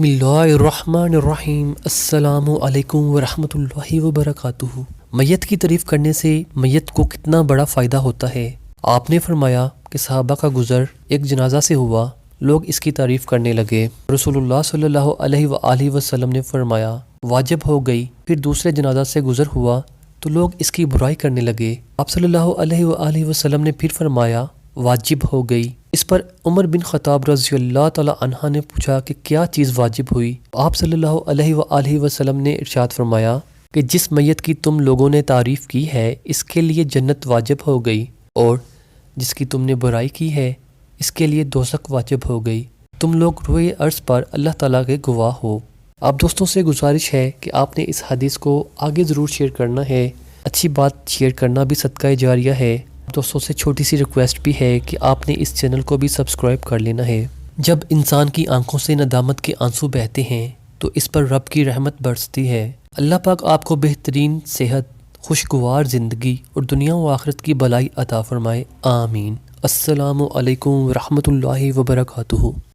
بسم اللہ الرحمن الرحیم۔ السلام علیکم ورحمۃ اللہ وبرکاتہ۔ میت کی تعریف کرنے سے میت کو کتنا بڑا فائدہ ہوتا ہے۔ آپ نے فرمایا کہ صحابہ کا گزر ایک جنازہ سے ہوا، لوگ اس کی تعریف کرنے لگے۔ رسول اللہ صلی اللہ علیہ وآلہ وسلم نے فرمایا واجب ہو گئی۔ پھر دوسرے جنازہ سے گزر ہوا تو لوگ اس کی برائی کرنے لگے۔ آپ صلی اللہ علیہ وآلہ وسلم نے پھر فرمایا واجب ہو گئی۔ اس پر عمر بن خطاب رضی اللہ تعالی عنہ نے پوچھا کہ کیا چیز واجب ہوئی؟ آپ صلی اللہ علیہ وآلہ وسلم نے ارشاد فرمایا کہ جس میت کی تم لوگوں نے تعریف کی ہے اس کے لیے جنت واجب ہو گئی، اور جس کی تم نے برائی کی ہے اس کے لیے دوزخ واجب ہو گئی۔ تم لوگ روئے عرض پر اللہ تعالیٰ کے گواہ ہو۔ آپ دوستوں سے گزارش ہے کہ آپ نے اس حدیث کو آگے ضرور شیئر کرنا ہے۔ اچھی بات شیئر کرنا بھی صدقہ جاریہ ہے۔ دوستوں سے چھوٹی سی ریکویسٹ بھی ہے کہ آپ نے اس چینل کو بھی سبسکرائب کر لینا ہے۔ جب انسان کی آنکھوں سے ندامت کے آنسو بہتے ہیں تو اس پر رب کی رحمت برستی ہے۔ اللہ پاک آپ کو بہترین صحت، خوشگوار زندگی اور دنیا و آخرت کی بھلائی عطا فرمائے، آمین۔ السلام علیکم ورحمۃ اللہ وبرکاتہ۔